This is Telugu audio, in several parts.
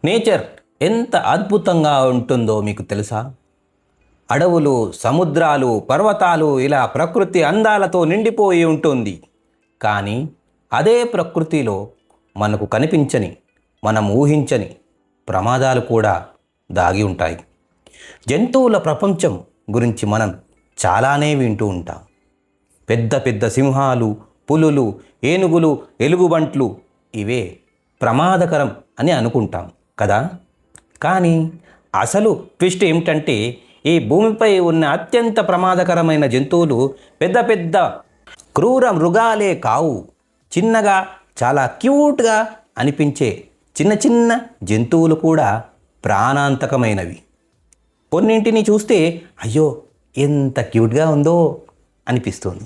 నేచర్ ఎంత అద్భుతంగా ఉంటుందో మీకు తెలుసా? అడవులు, సముద్రాలు, పర్వతాలు ఇలా ప్రకృతి అందాలతో నిండిపోయి ఉంటుంది. కానీ అదే ప్రకృతిలో మనకు కనిపించని, మనం ఊహించని ప్రమాదాలు కూడా దాగి ఉంటాయి. జంతువుల ప్రపంచం గురించి మనం చాలానే వింటూ ఉంటాం. పెద్ద పెద్ద సింహాలు, పులులు, ఏనుగులు, ఎలుగుబంట్లు ఇవే ప్రమాదకరం అని అనుకుంటాం కదా. కానీ అసలు ట్విస్ట్ ఏమిటంటే ఈ భూమిపై ఉన్న అత్యంత ప్రమాదకరమైన జంతువులు పెద్ద పెద్ద క్రూర మృగాలే కావు. చిన్నగా చాలా క్యూట్గా అనిపించే చిన్న చిన్న జంతువులు కూడా ప్రాణాంతకమైనవి. కొన్నింటిని చూస్తే అయ్యో ఎంత క్యూట్గా ఉందో అనిపిస్తుంది.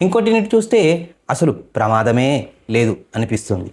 ఇంకొటిని చూస్తే అసలు ప్రమాదమే లేదు అనిపిస్తుంది.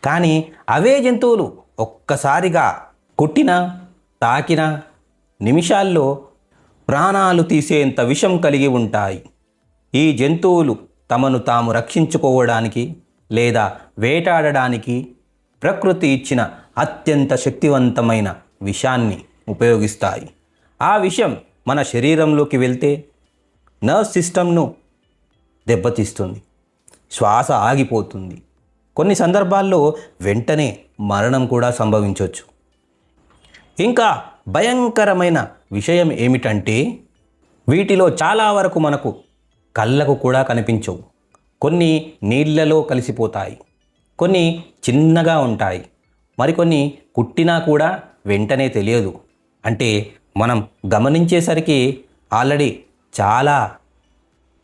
కానీ అవే జంతువులు ఒక్కసారిగా కుట్టినా, తాకినా నిమిషాల్లో ప్రాణాలు తీసేంత విషం కలిగి ఉంటాయి. ఈ జంతువులు తమను తాము రక్షించుకోవడానికి లేదా వేటాడడానికి ప్రకృతి ఇచ్చిన అత్యంత శక్తివంతమైన విషాన్ని ఉపయోగిస్తాయి. ఆ విషం మన శరీరంలోకి వెళ్తే నర్వ్ సిస్టమ్ను దెబ్బతీస్తుంది, శ్వాస ఆగిపోతుంది. కొన్ని సందర్భాల్లో వెంటనే మరణం కూడా సంభవించవచ్చు. ఇంకా భయంకరమైన విషయం ఏమిటంటే వీటిలో చాలా వరకు మనకు కళ్ళకు కూడా కనిపించవు. కొన్ని నీళ్లలో కలిసిపోతాయి, కొన్ని చిన్నగా ఉంటాయి, మరికొన్ని కుట్టినా కూడా వెంటనే తెలియదు. అంటే మనం గమనించేసరికి ఆల్రెడీ చాలా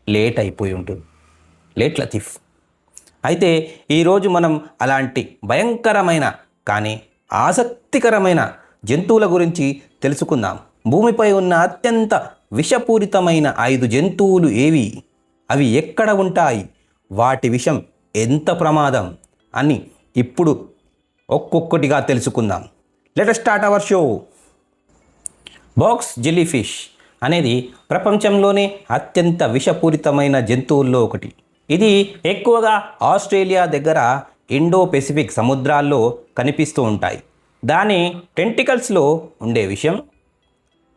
లేట్ అయిపోయి ఉంటుంది. లేట్ లతీఫ్. అయితే ఈరోజు మనం అలాంటి భయంకరమైన కానీ ఆసక్తికరమైన జంతువుల గురించి తెలుసుకుందాం. భూమిపై ఉన్న అత్యంత విషపూరితమైన 5 జంతువులు ఏవి, అవి ఎక్కడ ఉంటాయి, వాటి విషం ఎంత ప్రమాదం అని ఇప్పుడు ఒక్కొక్కటిగా తెలుసుకుందాం. Let us start our show. Box jellyfish అనేది ప్రపంచంలోనే అత్యంత విషపూరితమైన జంతువుల్లో ఒకటి. ఇది ఎక్కువగా ఆస్ట్రేలియా దగ్గర ఇండో పెసిఫిక్ సముద్రాల్లో కనిపిస్తూ ఉంటాయి. దాని టెంటికల్స్లో ఉండే విషం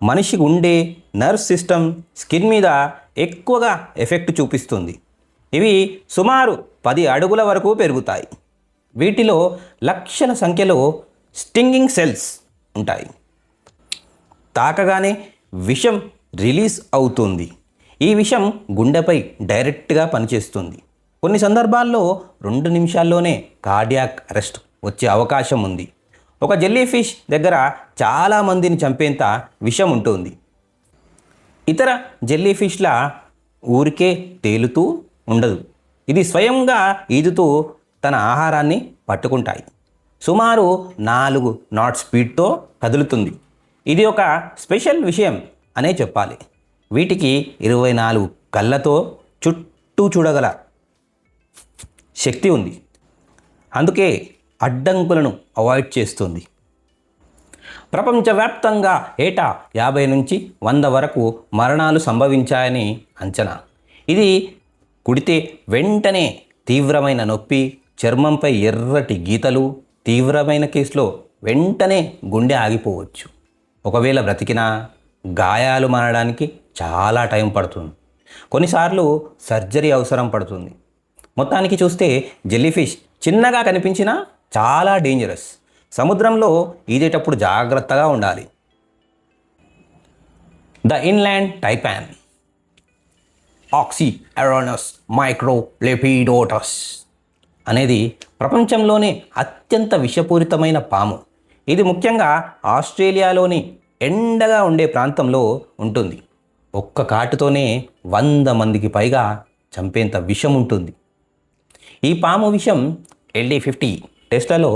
మనిషికి ఉండే నర్వ్ సిస్టమ్, స్కిన్ మీద ఎక్కువగా ఎఫెక్ట్ చూపిస్తుంది. ఇవి సుమారు 10 అడుగుల వరకు పెరుగుతాయి. వీటిలో లక్షల సంఖ్యలో స్టింగింగ్ సెల్స్ ఉంటాయి. తాకగానే విషం రిలీజ్ అవుతుంది. ఈ విషం గుండెపై డైరెక్ట్గా పనిచేస్తుంది. కొన్ని సందర్భాల్లో 2 నిమిషాల్లోనే కార్డియాక్ అరెస్ట్ వచ్చే అవకాశం ఉంది. ఒక జెల్లీఫిష్ దగ్గర చాలామందిని చంపేంత విషం ఉంటుంది. ఇతర జెల్లీఫిష్లా ఊరికే తేలుతూ ఉండదు. ఇది స్వయంగా ఈదుతూ తన ఆహారాన్ని పట్టుకుంటాయి. సుమారు 4 నాట్ స్పీడ్తో కదులుతుంది. ఇది ఒక స్పెషల్ విషయం అనే చెప్పాలి. వీటికి 24 కళ్ళతో చుట్టూ చూడగల శక్తి ఉంది. అందుకే అడ్డంకులను అవాయిడ్ చేస్తుంది. ప్రపంచవ్యాప్తంగా ఏటా 50 నుంచి 100 వరకు మరణాలు సంభవించాయని అంచనా. ఇది కుడితే వెంటనే తీవ్రమైన నొప్పి, చర్మంపై ఎర్రటి గీతలు, తీవ్రమైన కేసులో వెంటనే గుండె ఆగిపోవచ్చు. ఒకవేళ బ్రతికినా గాయాలు మారడానికి చాలా టైం పడుతుంది. కొన్నిసార్లు సర్జరీ అవసరం పడుతుంది. మొత్తానికి చూస్తే జెల్లీఫిష్ చిన్నగా కనిపించినా చాలా డేంజరస్. సముద్రంలో ఈదేటప్పుడు జాగ్రత్తగా ఉండాలి. ద ఇన్లాండ్ టైపాన్, ఆక్సిఅరోనస్ మైక్రోలెపిడోటస్ అనేది ప్రపంచంలోనే అత్యంత విషపూరితమైన పాము. ఇది ముఖ్యంగా ఆస్ట్రేలియాలోని ఎండగా ఉండే ప్రాంతంలో ఉంటుంది. ఒక్క కాటుతోనే 100 మందికి పైగా చంపేంత విషం ఉంటుంది. ఈ పాము విషం LD50 టెస్ట్లలో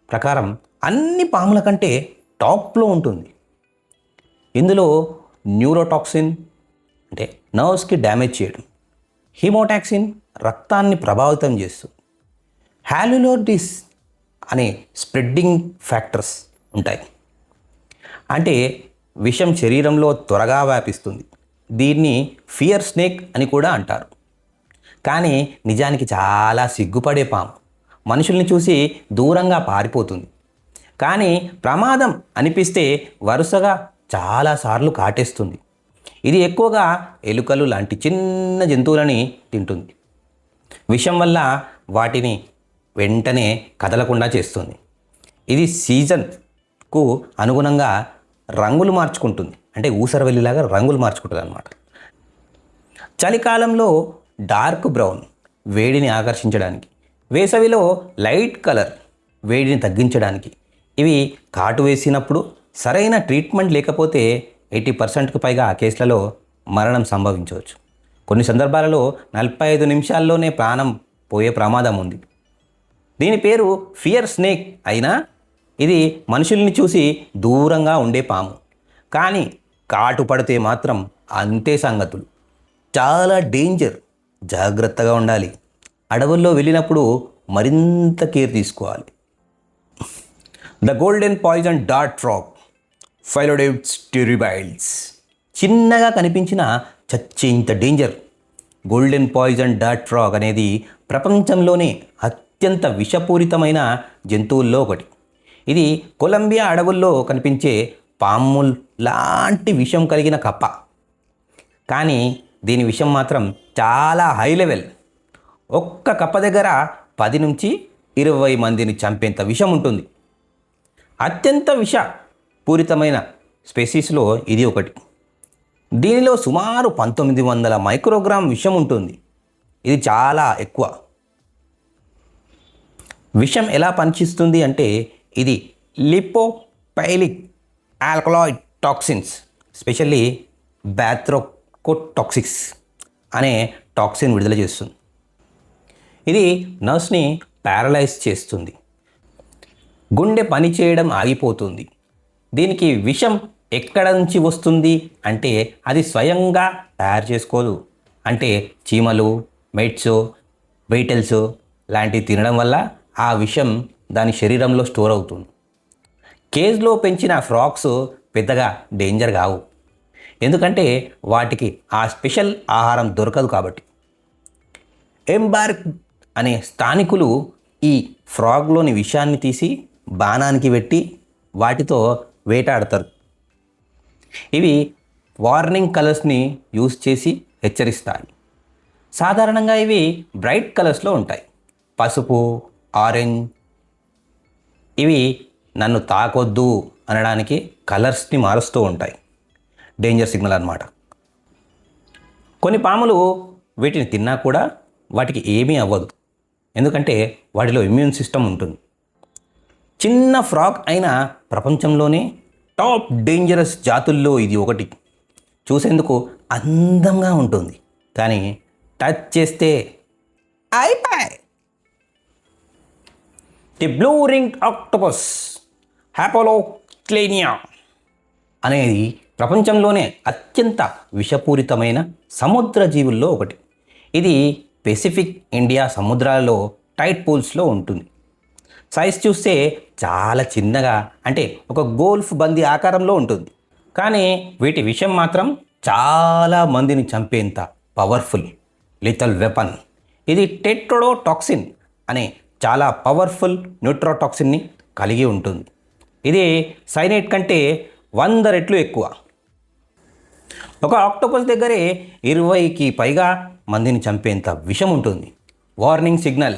ప్రకారం అన్ని పాముల కంటే టాప్లో ఉంటుంది. ఇందులో న్యూరోటాక్సిన్ అంటే నర్వ్స్కి డ్యామేజ్ చేయడం, హీమోటాక్సిన్ రక్తాన్ని ప్రభావితం చేస్తుంది, హాల్యులోడిస్ అనే స్ప్రెడ్డింగ్ ఫ్యాక్టర్స్ ఉంటాయి. అంటే విషం శరీరంలో త్వరగా వ్యాపిస్తుంది. దీన్ని ఫియర్ స్నేక్ అని కూడా అంటారు. కానీ నిజానికి చాలా సిగ్గుపడే పాము. మనుషుల్ని చూసి దూరంగా పారిపోతుంది. కానీ ప్రమాదం అనిపిస్తే వరుసగా చాలాసార్లు కాటేస్తుంది. ఇది ఎక్కువగా ఎలుకలు లాంటి చిన్న జంతువులని తింటుంది. విషం వల్ల వాటిని వెంటనే కదలకుండా చేస్తుంది. ఇది సీజన్కు అనుగుణంగా రంగులు మార్చుకుంటుంది. అంటే ఊసరవెల్లిలాగా రంగులు మార్చుకుంటుంది అన్నమాట. చలికాలంలో డార్క్ బ్రౌన్ వేడిని ఆకర్షించడానికి, వేసవిలో లైట్ కలర్ వేడిని తగ్గించడానికి. ఇవి కాటు వేసినప్పుడు సరైన ట్రీట్మెంట్ లేకపోతే 80%కు పైగా ఆ కేసులలో మరణం సంభవించవచ్చు. కొన్ని సందర్భాలలో 45 నిమిషాల్లోనే ప్రాణం పోయే ప్రమాదం ఉంది. దీని పేరు ఫియర్ స్నేక్ అయినా ఇది మనుషుల్ని చూసి దూరంగా ఉండే పాము. కానీ కాటు పడితే మాత్రం అంతే సంగతులు. చాలా డేంజర్, జాగ్రత్తగా ఉండాలి. అడవుల్లో వెళ్ళినప్పుడు మరింత కేర్ తీసుకోవాలి. The golden poison dart frog phyllobates terribilis. చిన్నగా కనిపించిన చచ్చేంత danger golden poison dart frog అనేది ప్రపంచంలోనే అత్యంత విషపూరితమైన జంతువుల్లో ఒకటి. ఇది కొలంబియా అడవుల్లో కనిపించే పాము లాంటి విషం కలిగిన కప్ప. కానీ దీని విషం మాత్రం చాలా హై లెవెల్. ఒక్క కప్ప దగ్గర 10 నుంచి 20 మందిని చంపేంత విషం ఉంటుంది. అత్యంత విషపూరితమైన స్పెసీస్లో ఇది ఒకటి. దీనిలో సుమారు 1900 మైక్రోగ్రామ్ విషం ఉంటుంది. ఇది చాలా ఎక్కువ. విషం ఎలా పనిచేస్తుంది అంటే ఇది లిపోపైలిక్ ఆల్కలాయిడ్ టాక్సిన్స్, స్పెషల్లీ బ్యాథ్రోకోటాక్సిక్స్ అనే టాక్సిన్ విడుదల చేస్తుంది. ఇది నర్వ్స్ని ప్యారలైజ్ చేస్తుంది. గుండె పని చేయడం ఆగిపోతుంది. దీనికి విషం ఎక్కడ నుంచి వస్తుంది అంటే అది స్వయంగా తయారు చేసుకోదు. అంటే చీమలు, మెట్స్, బీటల్స్ లాంటివి తినడం వల్ల ఆ విషం దాని శరీరంలో స్టోర్ అవుతుంది. కేజ్లో పెంచిన ఫ్రాగ్స్ పెద్దగా డేంజర్ కావు, ఎందుకంటే వాటికి ఆ స్పెషల్ ఆహారం దొరకదు కాబట్టి. ఎంబార్క్ అనే స్థానికులు ఈ ఫ్రాగ్లోని విషాన్ని తీసి బాణానికి పెట్టి వాటితో వేటాడతారు. ఇవి వార్నింగ్ కలర్స్ని యూజ్ చేసి హెచ్చరిస్తాయి. సాధారణంగా ఇవి బ్రైట్ కలర్స్లో ఉంటాయి, పసుపు, ఆరెంజ్. ఇవి నన్ను తాకొద్దు అనడానికి కలర్స్ని మారుస్తూ ఉంటాయి. డేంజర్ సిగ్నల్ అన్నమాట. కొన్ని పాములు వీటిని తిన్నా కూడా వాటికి ఏమీ అవ్వదు, ఎందుకంటే వాటిలో ఇమ్యూన్ సిస్టమ్ ఉంటుంది. చిన్న ఫ్రాగ్ అయిన ప్రపంచంలోనే టాప్ డేంజరస్ జాతుల్లో ఇది ఒకటి. చూసేందుకు అందంగా ఉంటుంది, కానీ టచ్ చేస్తే అయిపోయి. ది బ్లూ రింగ్ ఆక్టోపస్ హ్యాపోలోక్లేనియా అనేది ప్రపంచంలోనే అత్యంత విషపూరితమైన సముద్ర జీవుల్లో ఒకటి. ఇది పెసిఫిక్, ఇండియా సముద్రాలలో టైడ్ పూల్స్లో ఉంటుంది. సైజ్ చూస్తే చాలా చిన్నగా, అంటే ఒక గోల్ఫ్ బంతి ఆకారంలో ఉంటుంది. కానీ వీటి విషం మాత్రం చాలా మందిని చంపేంత పవర్ఫుల్ లిథల్ వెపన్. ఇది టెట్రోడోటాక్సిన్ అనే చాలా పవర్ఫుల్ న్యూట్రోటాక్సిన్ని కలిగి ఉంటుంది. ఇది సైనైడ్ కంటే 100 రెట్లు ఎక్కువ. ఒక ఆక్టోపస్ దగ్గరే 20కి పైగా మందిని చంపేంత విషం ఉంటుంది. Warning signal.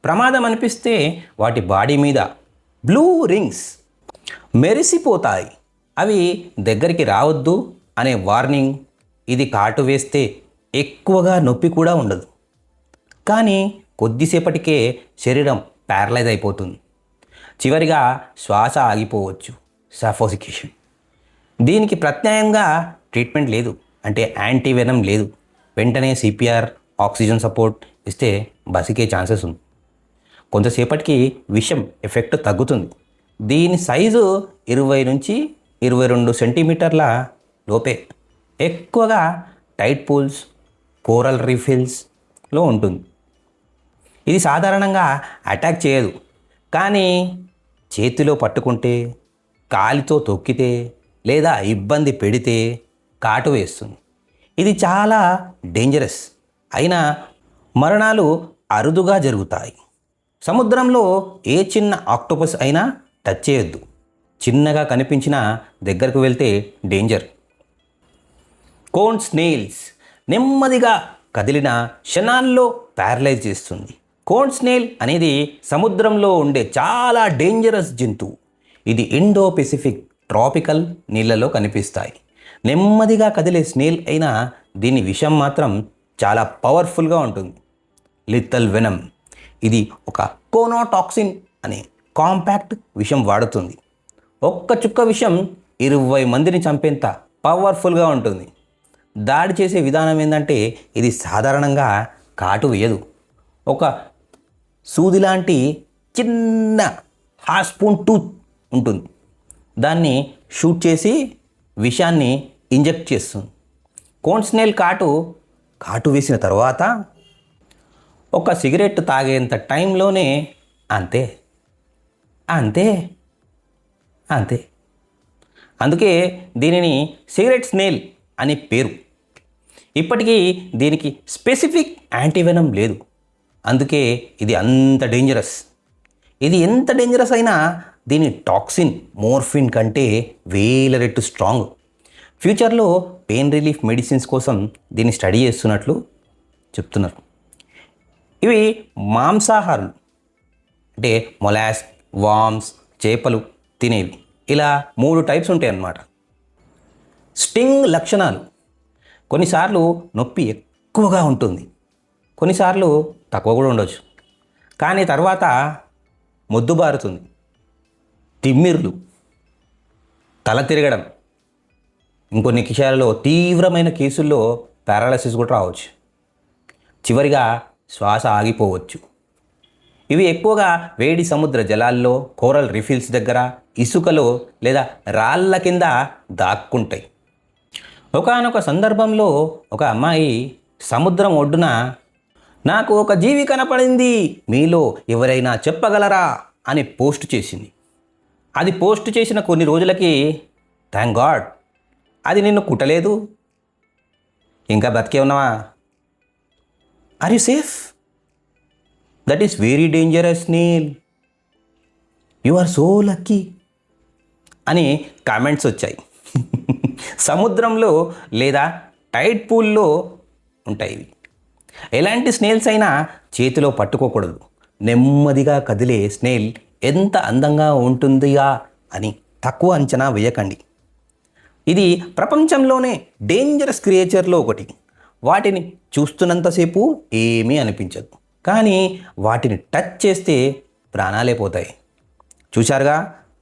ప్రమాదం అనిపిస్తే వాటి బాడీ మీద బ్లూ రింగ్స్ మెరిసిపోతాయి. అవి దగ్గరికి రావద్దు అనే వార్నింగ్. ఇది కాటు వేస్తే ఎక్కువగా నొప్పి కూడా ఉండదు, కానీ కొద్దిసేపటికే శరీరం ప్యారలైజ్ అయిపోతుంది. చివరిగా శ్వాస ఆగిపోవచ్చు, సఫోకేషన్. దీనికి ప్రత్యామ్నాయంగా ట్రీట్మెంట్ లేదు, అంటే యాంటీవెనం లేదు. వెంటనే సిపిఆర్, ఆక్సిజన్ సపోర్ట్ ఇస్తే బతికే ఛాన్సెస్ ఉంది. కొంతసేపటికి విషం ఎఫెక్ట్ తగ్గుతుంది. దీని సైజు 20 నుంచి 22 సెంటీమీటర్ల లోపే. ఎక్కువగా టైడ్ పూల్స్, కోరల్ రీఫిల్స్లో ఉంటుంది. ఇది సాధారణంగా అటాక్ చేయదు, కానీ చేతిలో పట్టుకుంటే, కాలితో తొక్కితే లేదా ఇబ్బంది పెడితే కాటు వేస్తుంది. ఇది చాలా డేంజరస్. అయినా మరణాలు అరుదుగా జరుగుతాయి. సముద్రంలో ఏ చిన్న ఆక్టోపస్ అయినా టచ్ చేయొద్దు. చిన్నగా కనిపించినా దగ్గరకు వెళ్తే డేంజర్. కోన్ స్నేల్స్ నెమ్మదిగా కదిలిన క్షణాల్లో ప్యారలైజ్ చేస్తుంది. కోన్ స్నేల్ అనేది సముద్రంలో ఉండే చాలా డేంజరస్ జంతువు. ఇది ఇండో పెసిఫిక్ ట్రాపికల్ నీళ్ళలో కనిపిస్తాయి. నెమ్మదిగా కదిలే స్నేల్ అయినా దీని విషం మాత్రం చాలా పవర్ఫుల్గా ఉంటుంది. లిథల్ వెనమ్ ఇది ఒక కోనోటాక్సిన్ అనే కాంపాక్ట్ విషం వాడుతుంది. ఒక్క చుక్క విషం 20 మందిని చంపేంత పవర్ఫుల్గా ఉంటుంది. దాడి చేసే విధానం ఏంటంటే ఇది సాధారణంగా కాటు వేయదు. ఒక సూది లాంటి చిన్న హాఫ్ స్పూన్ టూత్ ఉంటుంది. దాన్ని షూట్ చేసి విషాన్ని ఇంజెక్ట్ చేస్తుంది. కోన్ స్నేల్ కాటు వేసిన తర్వాత ఒక సిగరెట్ తాగేంత టైంలోనే అంతే అంతే అంతే. అందుకే దీనిని సిగరెట్ స్నేల్ అని పేరు. ఇప్పటికీ దీనికి స్పెసిఫిక్ యాంటీవెనమ్ లేదు. అందుకే ఇది అంత డేంజరస్. ఇది ఎంత డేంజరస్ అయినా దీని టాక్సిన్ మోర్ఫిన్ కంటే 1000 రెట్లు స్ట్రాంగ్. ఫ్యూచర్లో పెయిన్ రిలీఫ్ మెడిసిన్స్ కోసం దీన్ని స్టడీ చేస్తున్నట్లు చెప్తున్నారు. ఇవి మాంసాహారులు అంటే మొలాస్క్, వామ్స్, చేపలు తినేవి. ఇలా 3 టైప్స్ ఉంటాయి అన్నమాట. స్టింగ్ లక్షణాలు: కొన్నిసార్లు నొప్పి ఎక్కువగా ఉంటుంది, కొన్నిసార్లు తక్కువ కూడా ఉండొచ్చు. కానీ తర్వాత మొద్దుబారుతుంది, తిమ్మిర్లు, తల తిరగడం, ఇంకొన్ని కిషాలలో తీవ్రమైన కేసుల్లో పారాలసిస్ కూడా రావచ్చు. చివరిగా శ్వాస ఆగిపోవచ్చు. ఇవి ఎక్కువగా వేడి సముద్ర జలాల్లో, కోరల్ రీఫిల్స్ దగ్గర, ఇసుకలో లేదా రాళ్ళ కింద దాక్కుంటాయి. ఒకానొక సందర్భంలో ఒక అమ్మాయి సముద్రం ఒడ్డున నాకు ఒక జీవి కనపడింది, మీలో ఎవరైనా చెప్పగలరా అని పోస్ట్ చేసింది. అది పోస్ట్ చేసిన కొన్ని రోజులకి థ్యాంక్ గాడ్ అది నిన్ను కుట్టలేదు, ఇంకా బతికే ఉన్నావా, are you safe, that is very dangerous snail, you are so lucky అని కామెంట్స్ వచ్చాయి. సముద్రంలో లేదా టైడ్ పూల్లో ఉంటాయి ఇవి. ఎలాంటి స్నేల్స్ అయినా చేతిలో పట్టుకోకూడదు. నెమ్మదిగా కదిలే స్నేల్ ఎంత అందంగా ఉంటుందిగా అని తక్కువ అంచనా వేయకండి. ఇది ప్రపంచంలోనే డేంజరస్ క్రియేచర్లో ఒకటి. వాటిని చూస్తున్నంతసేపు ఏమీ అనిపించదు, కానీ వాటిని టచ్ చేస్తే ప్రాణాలే పోతాయి. చూశారుగా,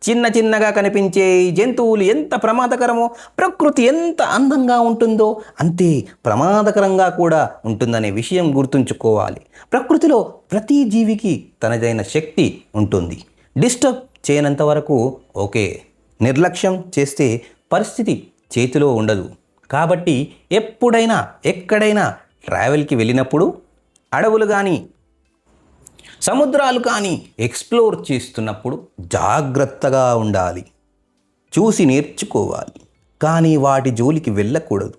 చిన్న చిన్నగా కనిపించే ఈ జంతువులు ఎంత ప్రమాదకరమో, ప్రకృతి ఎంత అందంగా ఉంటుందో అంతే ప్రమాదకరంగా కూడా ఉంటుందనే విషయం గుర్తుంచుకోవాలి. ప్రకృతిలో ప్రతి జీవికి తనదైన శక్తి ఉంటుంది. డిస్టర్బ్ చేయనంత వరకు ఓకే, నిర్లక్ష్యం చేస్తే పరిస్థితి చేతిలో ఉండదు. కాబట్టి ఎప్పుడైనా ఎక్కడైనా ట్రావెల్కి వెళ్ళినప్పుడు అడవులు కానీ సముద్రాలు కానీ ఎక్స్ప్లోర్ చేస్తున్నప్పుడు జాగ్రత్తగా ఉండాలి. చూసి నేర్చుకోవాలి, కానీ వాటి జోలికి వెళ్ళకూడదు.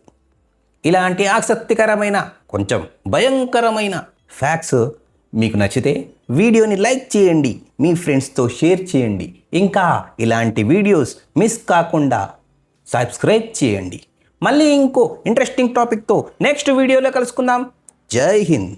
ఇలాంటి ఆసక్తికరమైన కొంచెం భయంకరమైన ఫ్యాక్ట్స్ మీకు నచ్చితే వీడియోని లైక్ చేయండి, మీ ఫ్రెండ్స్తో షేర్ చేయండి. ఇంకా ఇలాంటి వీడియోస్ మిస్ కాకుండా సబ్స్క్రైబ్ చేయండి. మళ్ళీ ఇంకో ఇంట్రెస్టింగ్ టాపిక్తో నెక్స్ట్ వీడియోలో కలుసుకుందాం. జై హింద్.